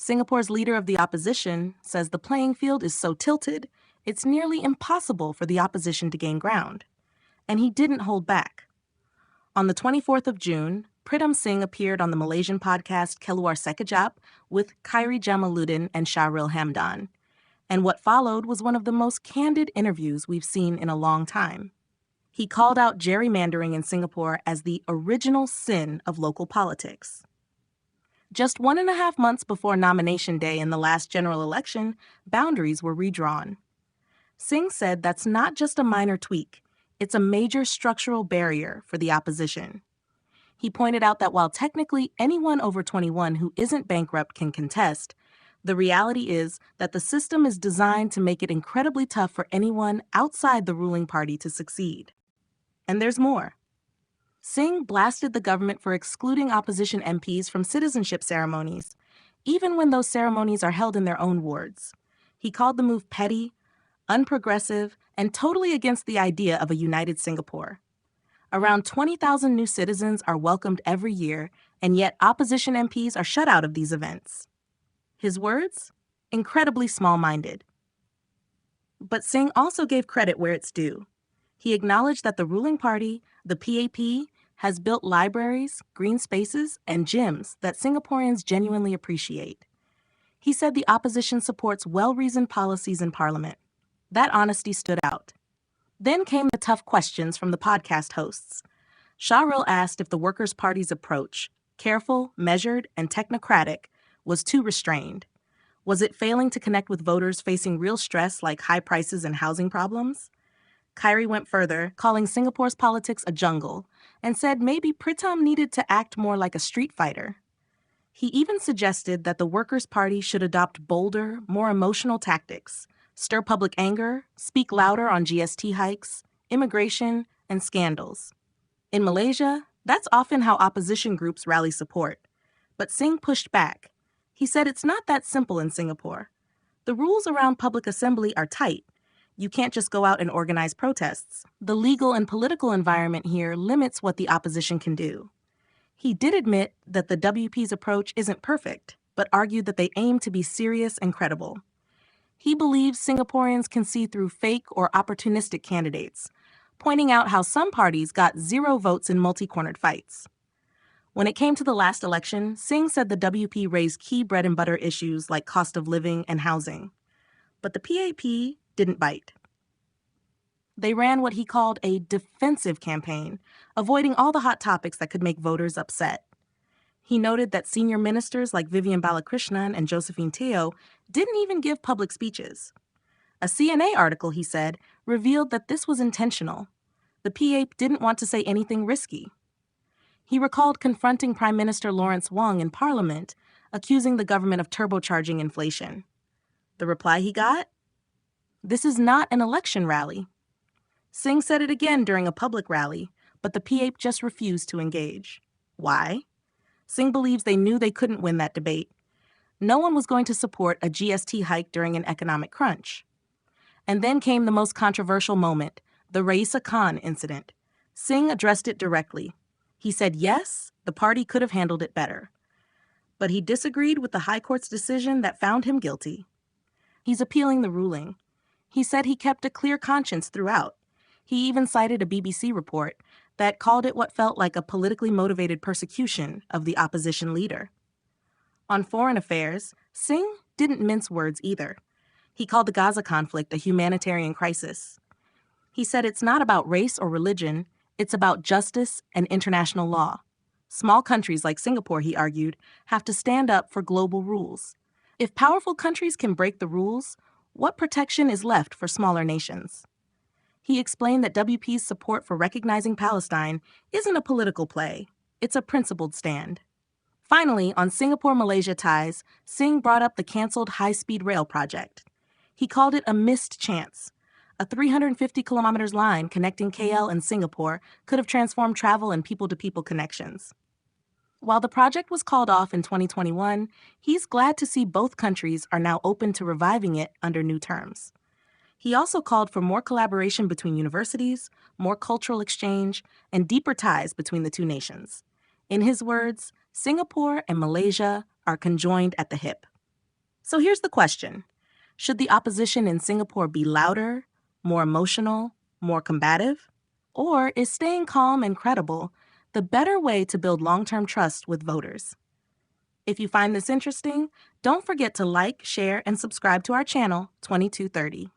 Singapore's leader of the opposition says the playing field is so tilted, it's nearly impossible for the opposition to gain ground. And he didn't hold back. On the 24th of June, Pritam Singh appeared on the Malaysian podcast Keluar Sekejap with Khairi Jamaluddin and Shahril Hamdan. And what followed was one of the most candid interviews we've seen in a long time. He called out gerrymandering in Singapore as the original sin of local politics. Just 1.5 months before nomination day in the last general election, boundaries were redrawn. Singh said that's not just a minor tweak, it's a major structural barrier for the opposition. He pointed out that while technically anyone over 21 who isn't bankrupt can contest, the reality is that the system is designed to make it incredibly tough for anyone outside the ruling party to succeed. And there's more. Singh blasted the government for excluding opposition MPs from citizenship ceremonies, even when those ceremonies are held in their own wards. He called the move petty, unprogressive, and totally against the idea of a united Singapore. Around 20,000 new citizens are welcomed every year, and yet opposition MPs are shut out of these events. His words? Incredibly small-minded. But Singh also gave credit where it's due. He acknowledged that the ruling party, the PAP, has built libraries, green spaces, and gyms that Singaporeans genuinely appreciate. He said the opposition supports well-reasoned policies in Parliament. That honesty stood out. Then came the tough questions from the podcast hosts. Shahril asked if the Workers' Party's approach, careful, measured, and technocratic, was too restrained. Was it failing to connect with voters facing real stress like high prices and housing problems? Khairi went further, calling Singapore's politics a jungle, and said maybe Pritam needed to act more like a street fighter. He even suggested that the Workers' Party should adopt bolder, more emotional tactics, stir public anger, speak louder on GST hikes, immigration, and scandals. In Malaysia, that's often how opposition groups rally support. But Singh pushed back. He said it's not that simple in Singapore. The rules around public assembly are tight. You can't just go out and organize protests. The legal and political environment here limits what the opposition can do. He did admit that the WP's approach isn't perfect, but argued that they aim to be serious and credible. He believes Singaporeans can see through fake or opportunistic candidates, pointing out how some parties got 0 votes in multi-cornered fights. When it came to the last election, Singh said the WP raised key bread-and-butter issues like cost of living and housing. But the PAP didn't bite. They ran what he called a defensive campaign, avoiding all the hot topics that could make voters upset. He noted that senior ministers like Vivian Balakrishnan and Josephine Teo didn't even give public speeches. A CNA article, he said, revealed that this was intentional. The PAP didn't want to say anything risky. He recalled confronting Prime Minister Lawrence Wong in Parliament, accusing the government of turbocharging inflation. The reply he got? This is not an election rally. Singh said it again during a public rally, but the PAP just refused to engage. Why? Singh believes they knew they couldn't win that debate. No one was going to support a GST hike during an economic crunch. And then came the most controversial moment, the Rayakan incident. Singh addressed it directly. He said yes, the party could have handled it better. But he disagreed with the High Court's decision that found him guilty. He's appealing the ruling. He said he kept a clear conscience throughout. He even cited a BBC report that called it what felt like a politically motivated persecution of the opposition leader. On foreign affairs, Singh didn't mince words either. He called the Gaza conflict a humanitarian crisis. He said it's not about race or religion, it's about justice and international law. Small countries like Singapore, he argued, have to stand up for global rules. If powerful countries can break the rules, what protection is left for smaller nations? He explained that WP's support for recognizing Palestine isn't a political play, it's a principled stand. Finally, on Singapore-Malaysia ties, Singh brought up the canceled high-speed rail project. He called it a missed chance. A 350-kilometers line connecting KL and Singapore could have transformed travel and people-to-people connections. While the project was called off in 2021, he's glad to see both countries are now open to reviving it under new terms. He also called for more collaboration between universities, more cultural exchange, and deeper ties between the two nations. In his words, Singapore and Malaysia are conjoined at the hip. So here's the question. Should the opposition in Singapore be louder, more emotional, more combative? Or is staying calm and credible the better way to build long-term trust with voters? If you find this interesting, don't forget to like, share, and subscribe to our channel, 2230.